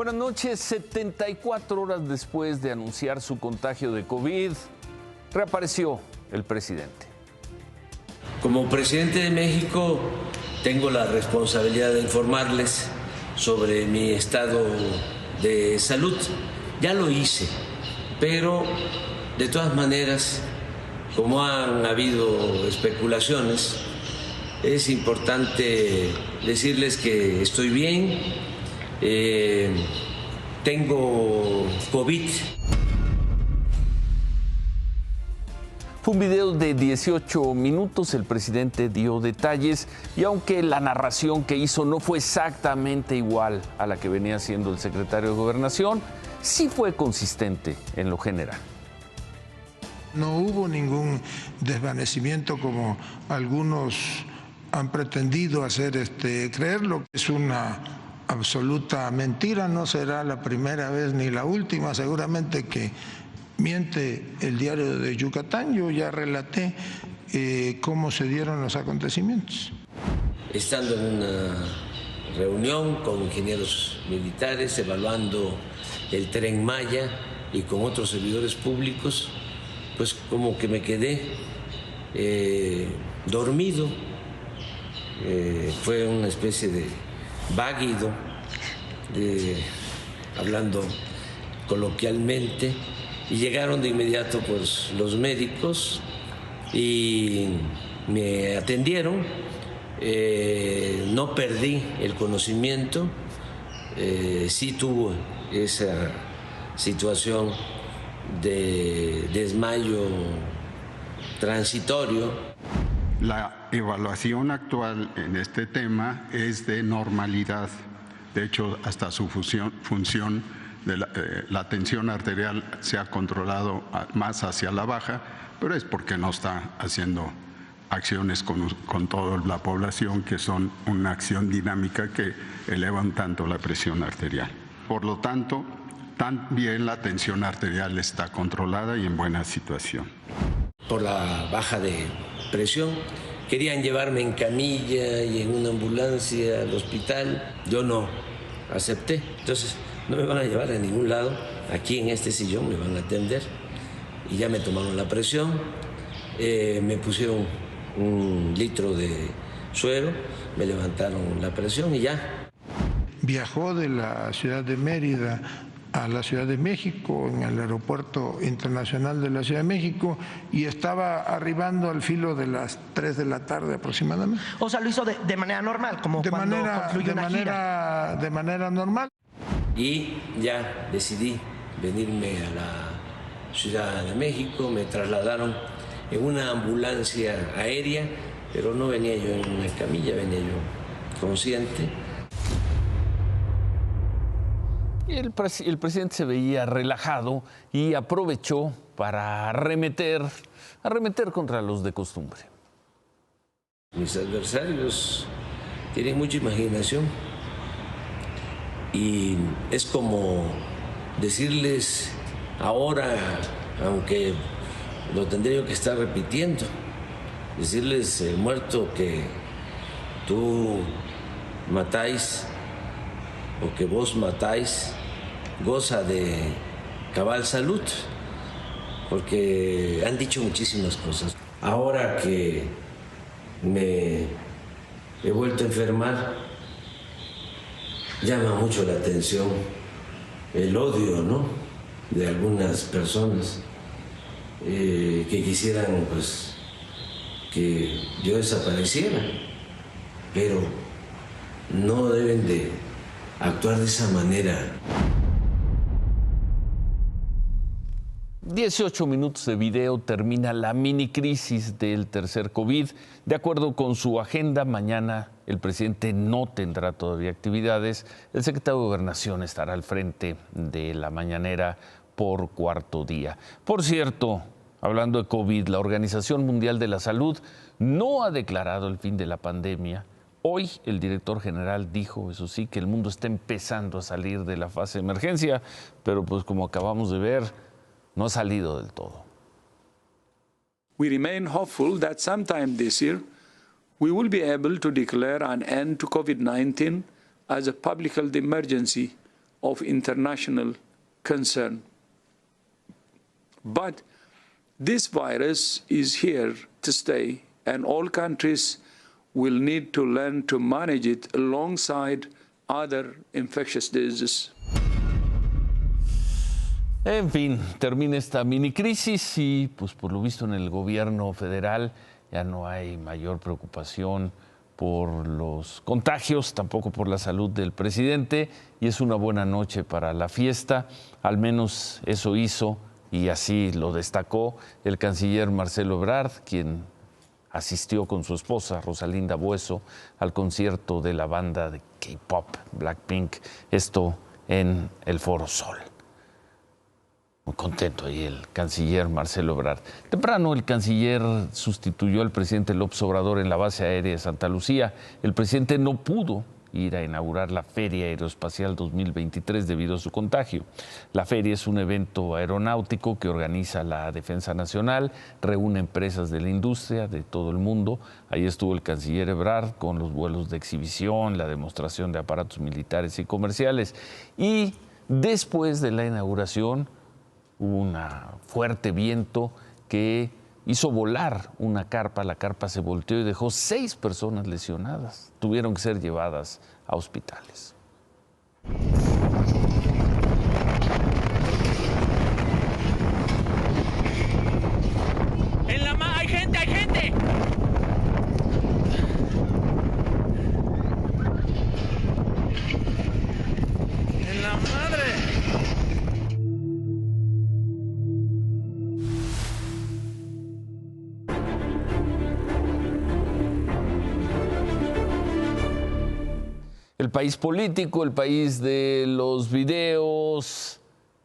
Buenas noches. 74 horas después de anunciar su contagio de COVID, reapareció el presidente. Como presidente de México, tengo la responsabilidad de informarles sobre mi estado de salud. Ya lo hice, pero de todas maneras, como han habido especulaciones, es importante decirles que estoy bien. Tengo COVID. Fue un video de 18 minutos, el presidente dio detalles y aunque la narración que hizo no fue exactamente igual a la que venía haciendo el secretario de Gobernación, sí fue consistente en lo general. No hubo ningún desvanecimiento como algunos han pretendido hacer creerlo. Es una absoluta mentira, no será la primera vez ni la última, seguramente que miente el Diario de Yucatán. Yo ya relaté cómo se dieron los acontecimientos. Estando en una reunión con ingenieros militares, evaluando el Tren Maya y con otros servidores públicos, pues como que me quedé dormido. Fue una especie de váguido, hablando coloquialmente, y llegaron de inmediato pues los médicos y me atendieron. No perdí el conocimiento, sí tuve esa situación de desmayo transitorio. La evaluación actual en este tema es de normalidad. De hecho, hasta su función de la tensión arterial se ha controlado más hacia la baja, pero es porque no está haciendo acciones con toda la población que son una acción dinámica que elevan tanto la presión arterial. Por lo tanto, también la tensión arterial está controlada y en buena situación. Por la baja de presión, querían llevarme en camilla y en una ambulancia al hospital. Yo no acepté. Entonces, no me van a llevar a ningún lado. Aquí en este sillón me van a atender. Y ya me tomaron la presión. Me pusieron 1 litro de suero, me levantaron la presión y ya. Viajó de la ciudad de Mérida a la Ciudad de México, en el Aeropuerto Internacional de la Ciudad de México, y estaba arribando al filo de las 3 de la tarde aproximadamente. O sea, lo hizo de manera normal, como cuando concluye una gira. De manera normal. Y ya decidí venirme a la Ciudad de México, me trasladaron en una ambulancia aérea, pero no venía yo en una camilla, venía yo consciente. El presidente se veía relajado y aprovechó para arremeter contra los de costumbre. Mis adversarios tienen mucha imaginación y es como decirles ahora, aunque lo tendría yo que estar repitiendo, decirles, muerto, que tú matáis o que vos matáis, goza de cabal salud, porque han dicho muchísimas cosas. Ahora que me he vuelto a enfermar, llama mucho la atención el odio, ¿no?, de algunas personas que quisieran pues que yo desapareciera, pero no deben de actuar de esa manera. 18 minutos de video termina la mini crisis del tercer COVID. De acuerdo con su agenda, mañana el presidente no tendrá todavía actividades. El secretario de Gobernación estará al frente de la mañanera por cuarto día. Por cierto, hablando de COVID, la Organización Mundial de la Salud no ha declarado el fin de la pandemia. Hoy el director general dijo, eso sí, que el mundo está empezando a salir de la fase de emergencia, pero pues como acabamos de ver, no ha salido del todo. We remain hopeful that sometime this year we will be able to declare an end to COVID-19 as a public health emergency of international concern. But this virus is here to stay, and all countries will need to learn to manage it alongside other infectious diseases. En fin, termina esta mini crisis y pues por lo visto en el gobierno federal ya no hay mayor preocupación por los contagios, tampoco por la salud del presidente, y es una buena noche para la fiesta, al menos eso hizo y así lo destacó el canciller Marcelo Ebrard, quien asistió con su esposa Rosalinda Bueso al concierto de la banda de K-pop Blackpink, esto en el Foro Sol. Muy contento ahí el canciller Marcelo Ebrard. Temprano el canciller sustituyó al presidente López Obrador en la base aérea de Santa Lucía. El presidente no pudo ir a inaugurar la Feria Aeroespacial 2023 debido a su contagio. La feria es un evento aeronáutico que organiza la Defensa Nacional, reúne empresas de la industria de todo el mundo. Ahí estuvo el canciller Ebrard con los vuelos de exhibición, la demostración de aparatos militares y comerciales. Y después de la inauguración, hubo un fuerte viento que hizo volar una carpa. La carpa se volteó y dejó 6 personas lesionadas. Tuvieron que ser llevadas a hospitales. ¡Hay gente, hay gente! ¡En la madre! El país político, el país de los videos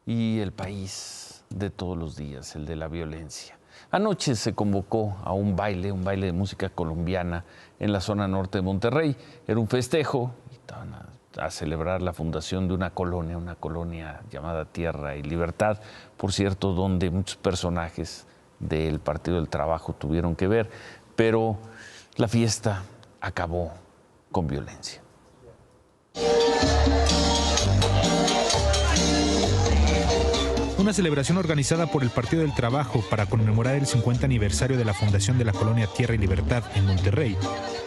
y el país de todos los días, el de la violencia. Anoche se convocó a un baile de música colombiana en la zona norte de Monterrey. Era un festejo y estaban a celebrar la fundación de una colonia llamada Tierra y Libertad, por cierto, donde muchos personajes del Partido del Trabajo tuvieron que ver, pero la fiesta acabó con violencia. Una celebración organizada por el Partido del Trabajo para conmemorar el 50 aniversario de la fundación de la colonia Tierra y Libertad en Monterrey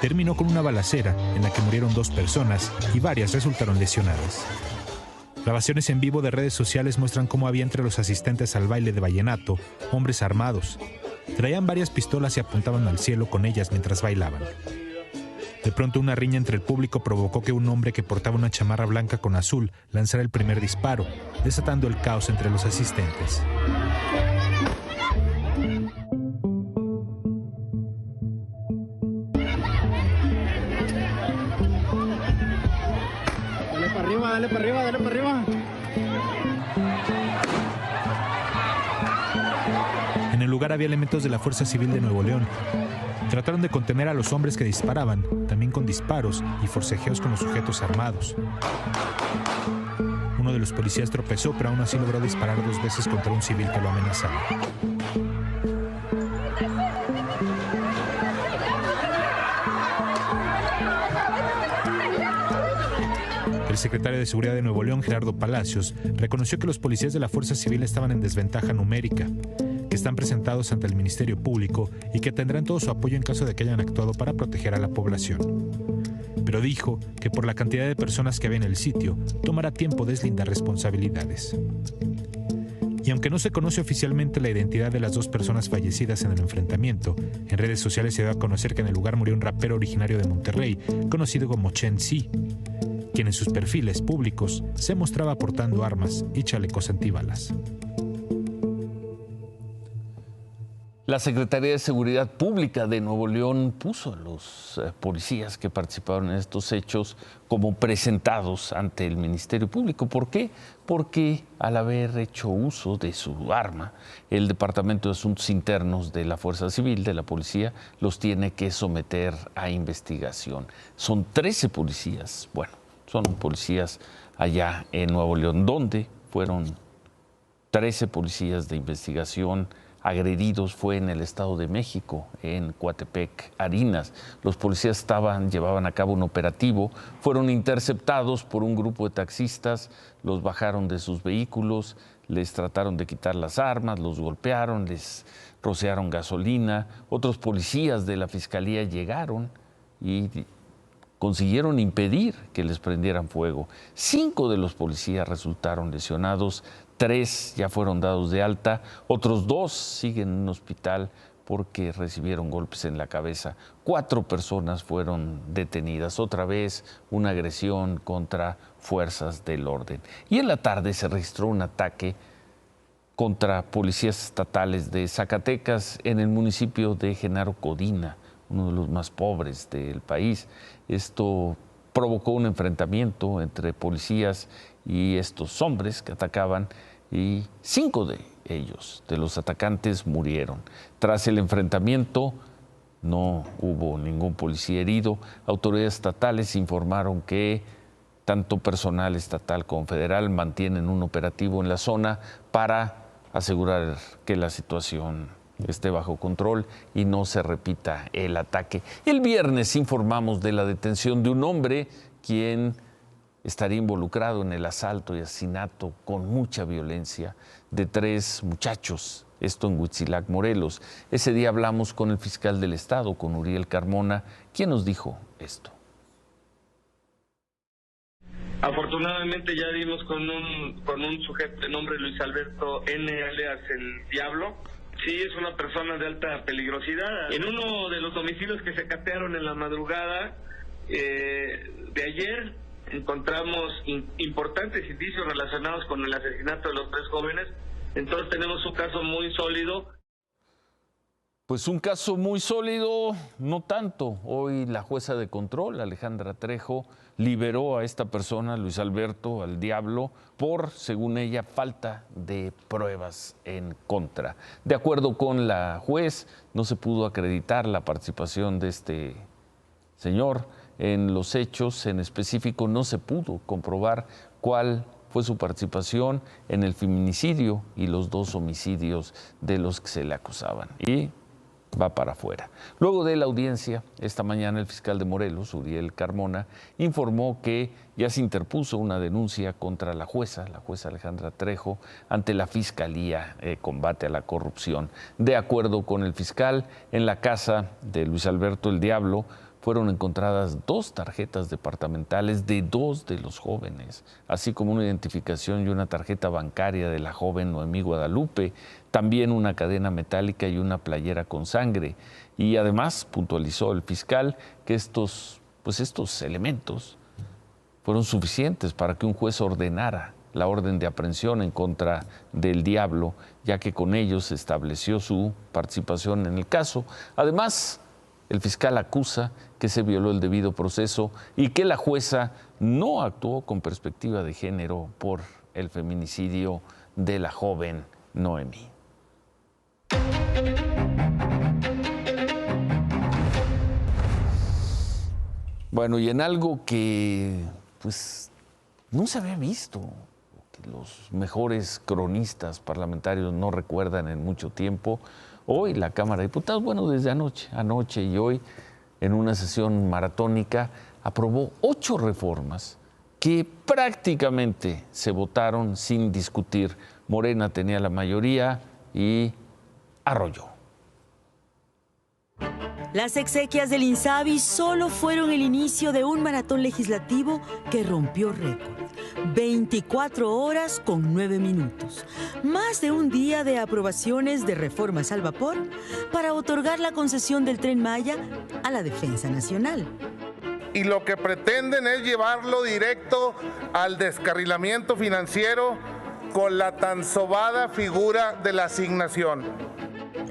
terminó con una balacera en la que murieron 2 personas y varias resultaron lesionadas. Grabaciones en vivo de redes sociales muestran cómo había entre los asistentes al baile de vallenato hombres armados. Traían varias pistolas y apuntaban al cielo con ellas mientras bailaban. De pronto una riña entre el público provocó que un hombre que portaba una chamarra blanca con azul lanzara el primer disparo, desatando el caos entre los asistentes. Dale para arriba, dale para arriba, dale para arriba. En el lugar había elementos de la Fuerza Civil de Nuevo León. Trataron de contener a los hombres que disparaban, también con disparos y forcejeos con los sujetos armados. Uno de los policías tropezó, pero aún así logró disparar 2 veces contra un civil que lo amenazaba. El secretario de Seguridad de Nuevo León, Gerardo Palacios, reconoció que los policías de la Fuerza Civil estaban en desventaja numérica, que están presentados ante el Ministerio Público y que tendrán todo su apoyo en caso de que hayan actuado para proteger a la población. Pero dijo que por la cantidad de personas que había en el sitio, tomará tiempo deslindar responsabilidades. Y aunque no se conoce oficialmente la identidad de las 2 personas fallecidas en el enfrentamiento, en redes sociales se dio a conocer que en el lugar murió un rapero originario de Monterrey, conocido como Chen Si, quien en sus perfiles públicos se mostraba portando armas y chalecos antibalas. La Secretaría de Seguridad Pública de Nuevo León puso a los policías que participaron en estos hechos como presentados ante el Ministerio Público. ¿Por qué? Porque al haber hecho uso de su arma, el Departamento de Asuntos Internos de la Fuerza Civil, de la Policía, los tiene que someter a investigación. Son 13 policías, son policías allá en Nuevo León, donde fueron 13 policías de investigación agredidos fue en el Estado de México, en Coatepec, Harinas. Los policías llevaban a cabo un operativo, fueron interceptados por un grupo de taxistas, los bajaron de sus vehículos, les trataron de quitar las armas, los golpearon, les rociaron gasolina. Otros policías de la Fiscalía llegaron y consiguieron impedir que les prendieran fuego. 5 de los policías resultaron lesionados, 3 ya fueron dados de alta, otros 2 siguen en un hospital porque recibieron golpes en la cabeza. 4 personas fueron detenidas. Otra vez una agresión contra fuerzas del orden. Y en la tarde se registró un ataque contra policías estatales de Zacatecas en el municipio de Genaro Codina, uno de los más pobres del país. Esto provocó un enfrentamiento entre policías y estos hombres que atacaban, y 5 de ellos, de los atacantes, murieron. Tras el enfrentamiento no hubo ningún policía herido. Autoridades estatales informaron que tanto personal estatal como federal mantienen un operativo en la zona para asegurar que la situación esté bajo control y no se repita el ataque. El viernes informamos de la detención de un hombre quien estaría involucrado en el asalto y asesinato con mucha violencia de 3 muchachos, esto en Huitzilac, Morelos. Ese día hablamos con el fiscal del estado, con Uriel Carmona, quien nos dijo esto. Afortunadamente ya dimos con un sujeto de nombre Luis Alberto N. alias El Diablo. Sí, es una persona de alta peligrosidad. En uno de los domicilios que se catearon en la madrugada de ayer, encontramos importantes indicios relacionados con el asesinato de los 3 jóvenes. Entonces tenemos un caso muy sólido. Pues un caso muy sólido, no tanto. Hoy la jueza de control, Alejandra Trejo, liberó a esta persona, Luis Alberto, al Diablo, por, según ella, falta de pruebas en contra. De acuerdo con la juez, no se pudo acreditar la participación de este señor en los hechos. En específico, no se pudo comprobar cuál fue su participación en el feminicidio y los 2 homicidios de los que se le acusaban. Y va para afuera. Luego de la audiencia, esta mañana el fiscal de Morelos, Uriel Carmona, informó que ya se interpuso una denuncia contra la jueza Alejandra Trejo, ante la Fiscalía de Combate a la Corrupción. De acuerdo con el fiscal, en la casa de Luis Alberto El Diablo fueron encontradas 2 tarjetas departamentales de 2 de los jóvenes, así como una identificación y una tarjeta bancaria de la joven Noemí Guadalupe, también una cadena metálica y una playera con sangre. Y además puntualizó el fiscal que estos elementos fueron suficientes para que un juez ordenara la orden de aprehensión en contra del Diablo, ya que con ellos se estableció su participación en el caso. Además, el fiscal acusa que se violó el debido proceso y que la jueza no actuó con perspectiva de género por el feminicidio de la joven Noemí. Bueno, y en algo que pues no se había visto, que los mejores cronistas parlamentarios no recuerdan en mucho tiempo, hoy la Cámara de Diputados, bueno, desde anoche y hoy, en una sesión maratónica, aprobó 8 reformas que prácticamente se votaron sin discutir. Morena tenía la mayoría y arrolló. Las exequias del INSABI solo fueron el inicio de un maratón legislativo que rompió récord. 24 horas con 9 minutos. Más de un día de aprobaciones de reformas al vapor para otorgar la concesión del Tren Maya a la Defensa Nacional. Y lo que pretenden es llevarlo directo al descarrilamiento financiero con la tan sobada figura de la asignación.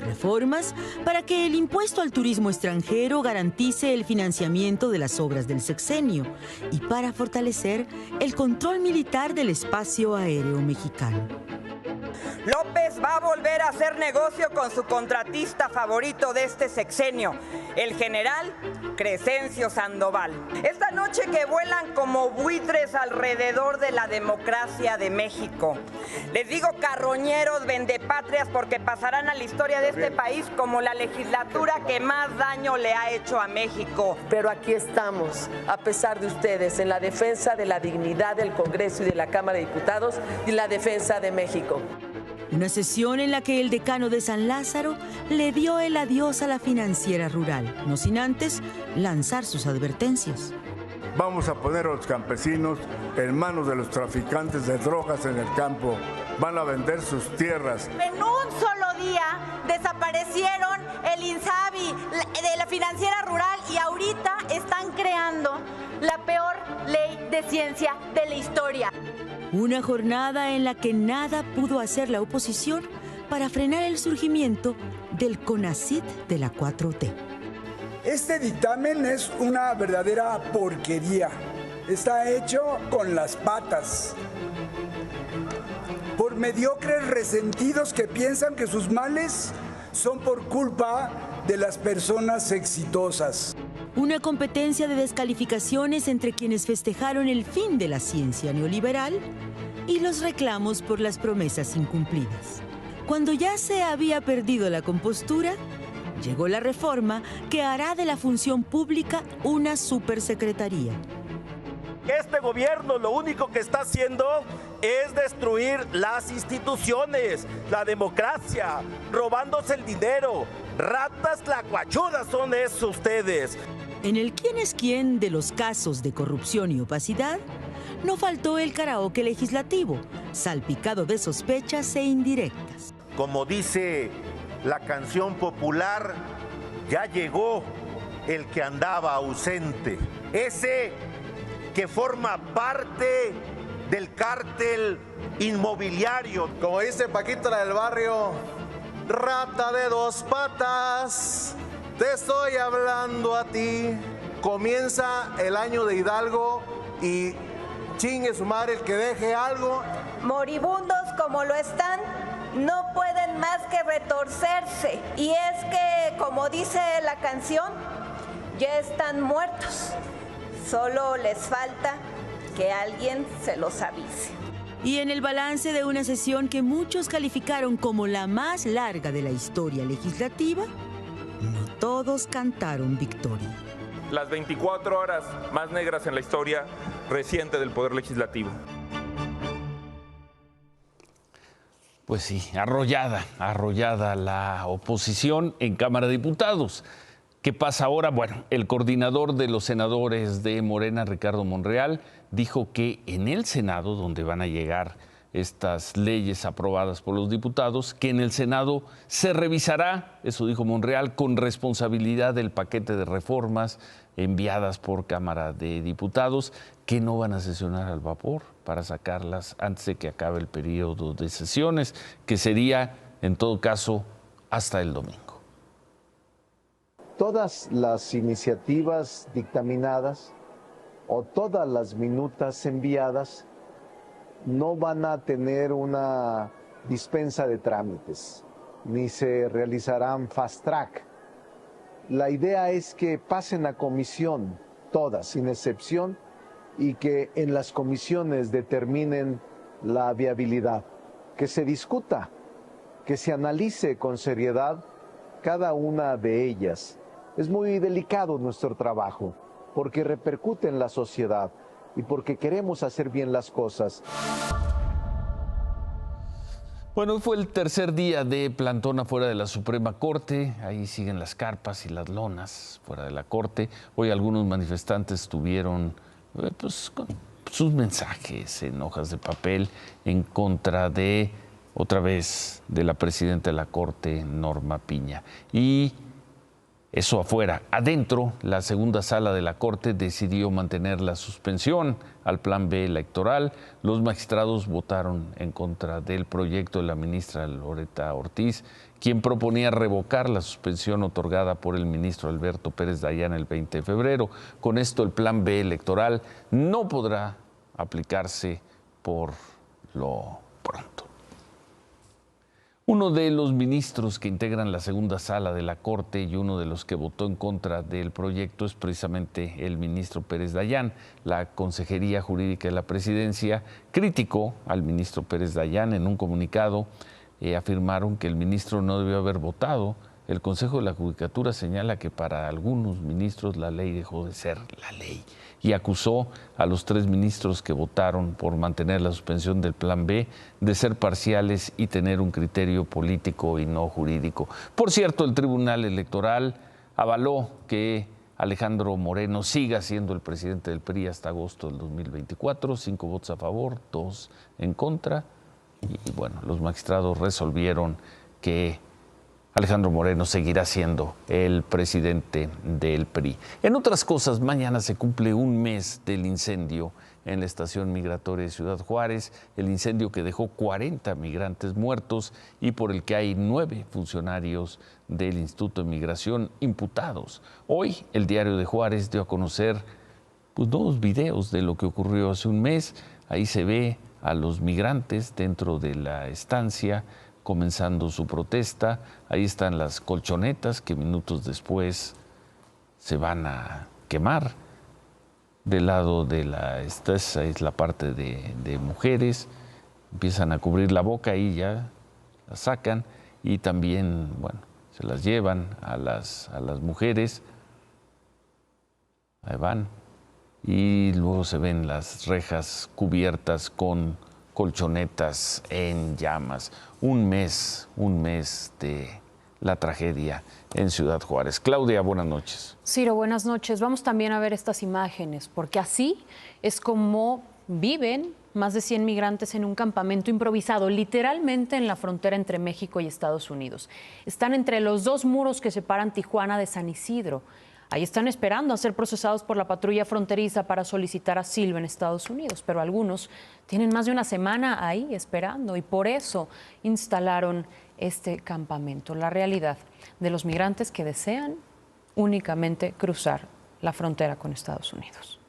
Reformas para que el impuesto al turismo extranjero garantice el financiamiento de las obras del sexenio y para fortalecer el control militar del espacio aéreo mexicano. López va a volver a hacer negocio con su contratista favorito de este sexenio, el general Crescencio Sandoval. Esta noche que vuelan como buitres alrededor de la democracia de México. Les digo carroñeros vendepatrias porque pasarán a la historia de este país como la legislatura que más daño le ha hecho a México. Pero aquí estamos, a pesar de ustedes, en la defensa de la dignidad del Congreso y de la Cámara de Diputados y la defensa de México. Una sesión en la que el decano de San Lázaro le dio el adiós a la financiera rural, no sin antes lanzar sus advertencias. Vamos a poner a los campesinos en manos de los traficantes de drogas en el campo. Van a vender sus tierras. En un solo día desaparecieron el INSABI de la financiera rural y ahorita están creando la peor ley de ciencia de la historia. Una jornada en la que nada pudo hacer la oposición para frenar el surgimiento del CONACYT de la 4T. Este dictamen es una verdadera porquería. Está hecho con las patas por mediocres resentidos que piensan que sus males son por culpa de las personas exitosas. Una competencia de descalificaciones entre quienes festejaron el fin de la ciencia neoliberal y los reclamos por las promesas incumplidas. Cuando ya se había perdido la compostura, llegó la reforma que hará de la función pública una supersecretaría. Este gobierno lo único que está haciendo es destruir las instituciones, la democracia, robándose el dinero. Ratas tlacuachudas son esos ustedes. En el quién es quién de los casos de corrupción y opacidad, no faltó el karaoke legislativo, salpicado de sospechas e indirectas. Como dice la canción popular, ya llegó el que andaba ausente. Ese que forma parte del cártel inmobiliario. Como dice Paquita la del barrio, rata de dos patas, te estoy hablando a ti. Comienza el año de Hidalgo y chingue su madre el que deje algo. Moribundos como lo están, no pueden más que retorcerse. Y es que, como dice la canción, ya están muertos. Solo les falta que alguien se los avise. Y en el balance de una sesión que muchos calificaron como la más larga de la historia legislativa, no todos cantaron victoria. Las 24 horas más negras en la historia reciente del Poder Legislativo. Pues sí, arrollada la oposición en Cámara de Diputados. ¿Qué pasa ahora? Bueno, el coordinador de los senadores de Morena, Ricardo Monreal, dijo que en el Senado, donde van a llegar estas leyes aprobadas por los diputados, que en el Senado se revisará, eso dijo Monreal, con responsabilidad del paquete de reformas enviadas por Cámara de Diputados, que no van a sesionar al vapor para sacarlas antes de que acabe el periodo de sesiones, que sería, en todo caso, hasta el domingo. Todas las iniciativas dictaminadas o todas las minutas enviadas no van a tener una dispensa de trámites, ni se realizarán fast track. La idea es que pasen a comisión, todas, sin excepción, y que en las comisiones determinen la viabilidad, que se discuta, que se analice con seriedad cada una de ellas. Es muy delicado nuestro trabajo, porque repercute en la sociedad y porque queremos hacer bien las cosas. Bueno, hoy fue el tercer día de plantón afuera de la Suprema Corte. Ahí siguen las carpas y las lonas fuera de la Corte. Hoy algunos manifestantes tuvieron con sus mensajes en hojas de papel en contra de, otra vez, de la presidenta de la Corte, Norma Piña. Y eso afuera. Adentro, la segunda sala de la Corte decidió mantener la suspensión al Plan B electoral. Los magistrados votaron en contra del proyecto de la ministra Loreta Ortiz, quien proponía revocar la suspensión otorgada por el ministro Alberto Pérez Dayán el 20 de febrero. Con esto, el Plan B electoral no podrá aplicarse por lo pronto. Uno de los ministros que integran la segunda sala de la Corte y uno de los que votó en contra del proyecto es precisamente el ministro Pérez Dayán. La Consejería Jurídica de la Presidencia criticó al ministro Pérez Dayán. En un comunicado afirmaron que el ministro no debió haber votado. El Consejo de la Judicatura señala que para algunos ministros la ley dejó de ser la ley y acusó a los 3 ministros que votaron por mantener la suspensión del Plan B de ser parciales y tener un criterio político y no jurídico. Por cierto, el Tribunal Electoral avaló que Alejandro Moreno siga siendo el presidente del PRI hasta agosto del 2024, 5 votos a favor, 2 en contra. Y bueno, los magistrados resolvieron que Alejandro Moreno seguirá siendo el presidente del PRI. En otras cosas, mañana se cumple un mes del incendio en la estación migratoria de Ciudad Juárez, el incendio que dejó 40 migrantes muertos y por el que hay 9 funcionarios del Instituto de Migración imputados. Hoy, el Diario de Juárez dio a conocer nuevos videos de lo que ocurrió hace un mes. Ahí se ve a los migrantes dentro de la estancia comenzando su protesta. Ahí están las colchonetas que minutos después se van a quemar. Del lado de esa es la parte de mujeres, empiezan a cubrir la boca y ya la sacan y también, bueno, se las llevan a las mujeres. Ahí van. Y luego se ven las rejas cubiertas con colchonetas en llamas. Un mes de la tragedia en Ciudad Juárez. Claudia, buenas noches. Ciro, buenas noches. Vamos también a ver estas imágenes, porque así es como viven más de 100 migrantes en un campamento improvisado, literalmente en la frontera entre México y Estados Unidos. Están entre los 2 muros que separan Tijuana de San Isidro. Ahí están esperando a ser procesados por la patrulla fronteriza para solicitar asilo en Estados Unidos, pero algunos tienen más de una semana ahí esperando y por eso instalaron este campamento. La realidad de los migrantes que desean únicamente cruzar la frontera con Estados Unidos.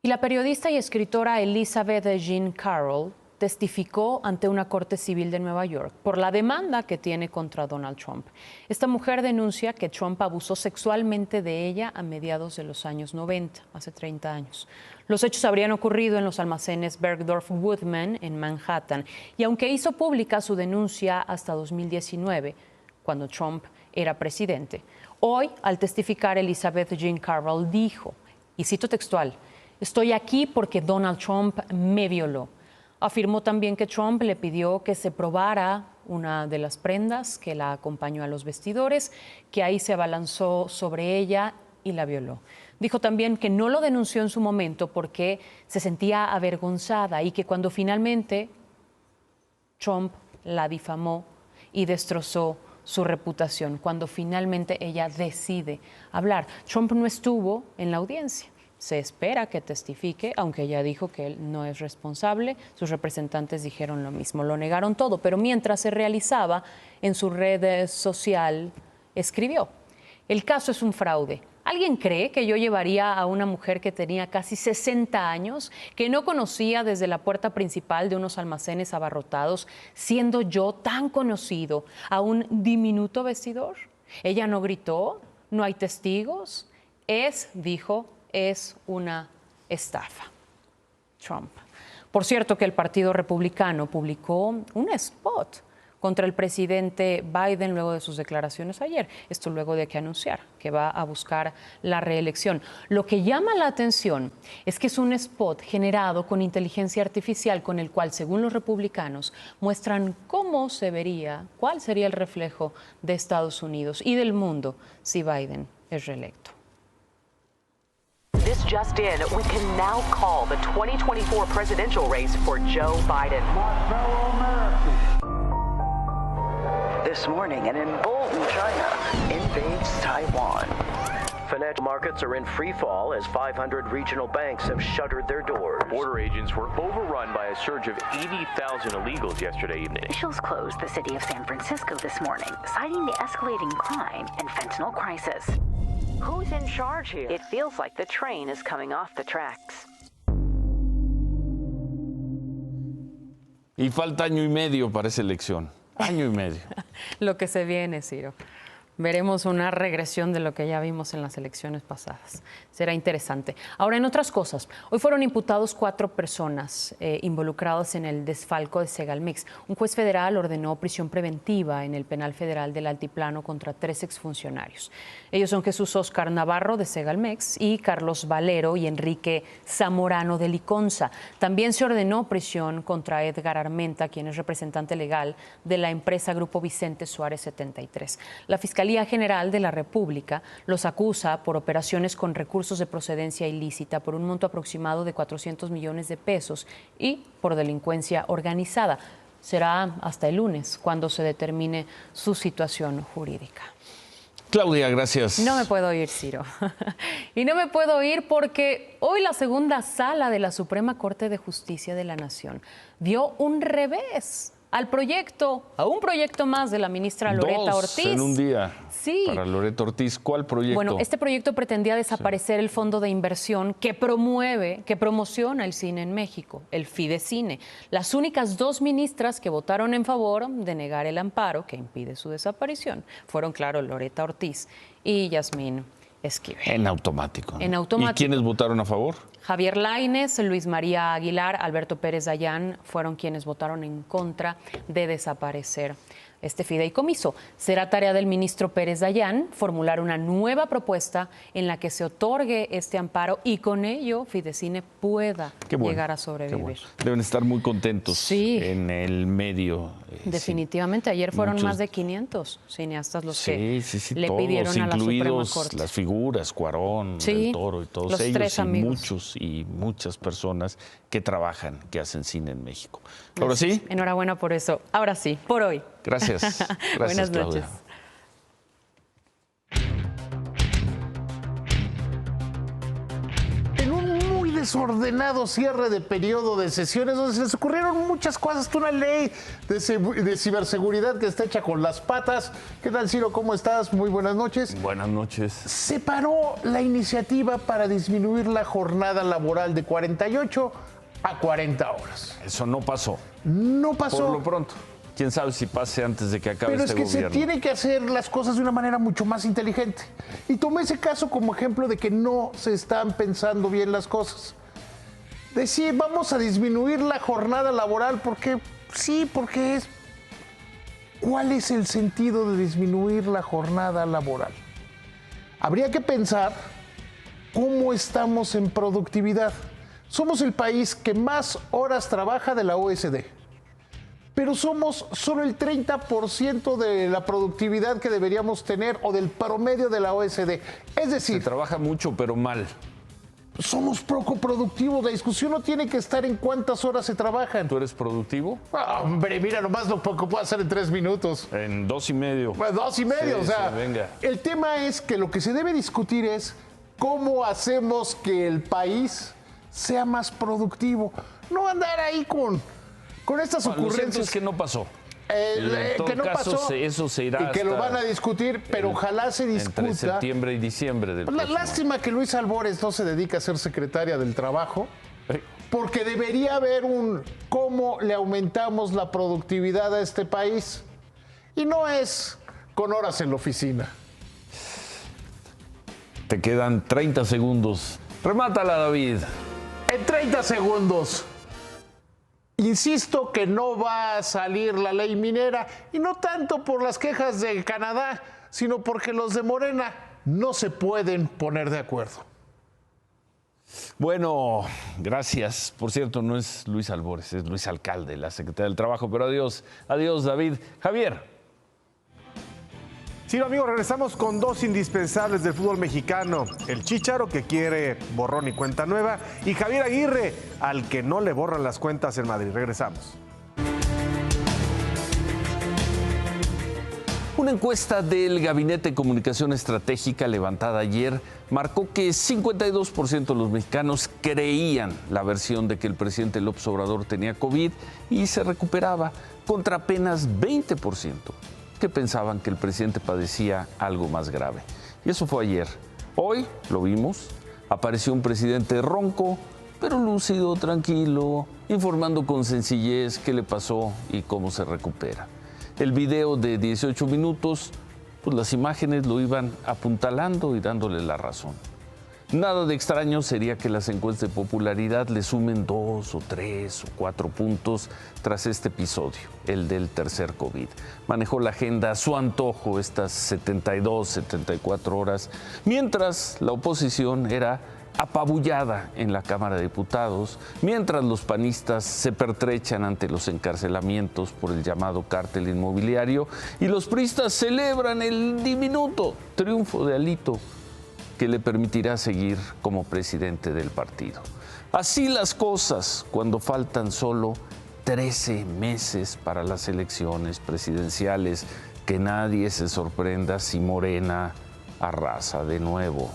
Y la periodista y escritora Elizabeth Jean Carroll testificó ante una corte civil de Nueva York por la demanda que tiene contra Donald Trump. Esta mujer denuncia que Trump abusó sexualmente de ella a mediados de los años 90, hace 30 años. Los hechos habrían ocurrido en los almacenes Bergdorf Goodman en Manhattan, y aunque hizo pública su denuncia hasta 2019, cuando Trump era presidente, hoy, al testificar, Elizabeth Jean Carroll dijo, y cito textual, «Estoy aquí porque Donald Trump me violó». Afirmó también que Trump le pidió que se probara una de las prendas que la acompañó a los vestidores, que ahí se abalanzó sobre ella y la violó. Dijo también que no lo denunció en su momento porque se sentía avergonzada y que cuando finalmente Trump la difamó y destrozó su reputación, cuando finalmente ella decide hablar. Trump no estuvo en la audiencia. Se espera que testifique, aunque ella dijo que él no es responsable. Sus representantes dijeron lo mismo, lo negaron todo. Pero mientras se realizaba, en su red social escribió: el caso es un fraude. ¿Alguien cree que yo llevaría a una mujer que tenía casi 60 años, que no conocía desde la puerta principal de unos almacenes abarrotados, siendo yo tan conocido, a un diminuto vestidor? Ella no gritó, no hay testigos. Dijo, es una estafa. Trump. Por cierto que el Partido Republicano publicó un spot contra el presidente Biden luego de sus declaraciones ayer. Esto luego de que anunciara que va a buscar la reelección. Lo que llama la atención es que es un spot generado con inteligencia artificial con el cual, según los republicanos, muestran cómo se vería, cuál sería el reflejo de Estados Unidos y del mundo si Biden es reelecto. This just in, we can now call the 2024 presidential race for Joe Biden. This morning, an emboldened China invades Taiwan. Financial markets are in free fall as 500 regional banks have shuttered their doors. Border agents were overrun by a surge of 80,000 illegals yesterday evening. Officials closed the city of San Francisco this morning, citing the escalating crime and fentanyl crisis. Who's in charge here? It feels like the train is coming off the tracks. Y falta año y medio para esa elección. Año y medio. Lo que se viene, Ciro. Veremos una regresión de lo que ya vimos en las elecciones pasadas. Será interesante. Ahora, en otras cosas, hoy fueron imputados 4 personas involucradas en el desfalco de Segalmex. Un juez federal ordenó prisión preventiva en el Penal Federal del Altiplano contra 3 exfuncionarios. Ellos son Jesús Óscar Navarro de Segalmex y Carlos Valero y Enrique Zamorano de Liconza. También se ordenó prisión contra Edgar Armenta, quien es representante legal de la empresa Grupo Vicente Suárez 73. La Fiscalía General de la República los acusa por operaciones con recursos de procedencia ilícita por un monto aproximado de 400 millones de pesos y por delincuencia organizada. Será hasta el lunes cuando se determine su situación jurídica. Claudia, gracias. No me puedo ir, Ciro. Y no me puedo ir porque hoy la segunda sala de la Suprema Corte de Justicia de la Nación dio un revés a un proyecto más de la ministra Loretta Ortiz. En un día. Sí. Para Loretta Ortiz, ¿cuál proyecto? Bueno, este proyecto pretendía desaparecer el fondo de inversión que promociona el cine en México, el Fidecine. Las únicas 2 ministras que votaron en favor de negar el amparo que impide su desaparición fueron, claro, Loretta Ortiz y Yasmín Esquivel. En automático. En automático. ¿Y quiénes votaron a favor? Javier Lainez, Luis María Aguilar, Alberto Pérez Dayán fueron quienes votaron en contra de desaparecer este fideicomiso. Será tarea del ministro Pérez Dayán formular una nueva propuesta en la que se otorgue este amparo y con ello Fidecine pueda llegar a sobrevivir. Bueno. Deben estar muy contentos en el medio. Definitivamente. Ayer fueron más de 500 cineastas los que le pidieron a la Suprema Corte. Las figuras, Cuarón, Del Toro y todos los ellos 3 amigos. y muchas personas que trabajan, que hacen cine en México. Ahora sí. Enhorabuena por eso. Ahora sí, por hoy. Gracias. Buenas Claudia. noches. En un muy desordenado cierre de periodo de sesiones donde se les ocurrieron muchas cosas, una ley de ciberseguridad que está hecha con las patas. ¿Qué tal, Ciro? ¿Cómo estás? Muy buenas noches. Buenas noches. Se paró la iniciativa para disminuir la jornada laboral de 48 a 40 horas. Eso no pasó. No pasó. Por lo pronto. Quién sabe si pase antes de que acabe Pero este es que gobierno. se tiene que hacer las cosas de una manera mucho más inteligente. Y tomé ese caso como ejemplo de que no se están pensando bien las cosas. Decir, vamos a disminuir la jornada laboral porque sí, porque es... ¿Cuál es el sentido de disminuir la jornada laboral? Habría que pensar cómo estamos en productividad. Somos el país que más horas trabaja de la OSD. Pero somos solo el 30% de la productividad que deberíamos tener o del promedio de la OSD. Es decir... Se trabaja mucho, pero mal. Somos poco productivos. La discusión no tiene que estar en cuántas horas se trabajan. ¿Tú eres productivo? Hombre, mira, nomás lo poco puedo hacer en 3 minutos. En 2.5. Pues 2.5, sí, o sea, sí, venga. El tema es que lo que se debe discutir es cómo hacemos que el país sea más productivo. No andar ahí con estas ocurrencias. Es que no pasó. Que no pasó eso se irá y que lo van a discutir, pero ojalá se discuta. Entre septiembre y diciembre del próximo lástima año. Que Luis Albores no se dedica a ser secretaria del Trabajo, porque debería haber un cómo le aumentamos la productividad a este país. Y no es con horas en la oficina. Te quedan 30 segundos. Remátala, David. En 30 segundos. Insisto que no va a salir la ley minera, y no tanto por las quejas de Canadá, sino porque los de Morena no se pueden poner de acuerdo. Bueno, gracias. Por cierto, no es Luis Albores, es Luis Alcalde, la secretaria del Trabajo. Pero adiós, David. Javier. Sí, amigos, regresamos con 2 indispensables del fútbol mexicano. El Chícharo, que quiere borrón y cuenta nueva, y Javier Aguirre, al que no le borran las cuentas en Madrid. Regresamos. Una encuesta del Gabinete de Comunicación Estratégica levantada ayer marcó que 52% de los mexicanos creían la versión de que el presidente López Obrador tenía COVID y se recuperaba, contra apenas 20% que pensaban que el presidente padecía algo más grave. Y eso fue ayer. Hoy, lo vimos, apareció un presidente ronco, pero lúcido, tranquilo, informando con sencillez qué le pasó y cómo se recupera. El video de 18 minutos, pues las imágenes lo iban apuntalando y dándole la razón. Nada de extraño sería que las encuestas de popularidad le sumen 2 o 3 o 4 puntos tras este episodio, el del tercer COVID. Manejó la agenda a su antojo estas 72, 74 horas, mientras la oposición era apabullada en la Cámara de Diputados, mientras los panistas se pertrechan ante los encarcelamientos por el llamado cártel inmobiliario y los priistas celebran el diminuto triunfo de Alito, que le permitirá seguir como presidente del partido. Así las cosas cuando faltan solo 13 meses para las elecciones presidenciales. Que nadie se sorprenda si Morena arrasa de nuevo.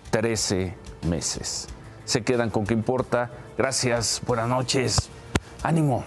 13 meses. Se quedan con qué importa. Gracias, buenas noches. Ánimo.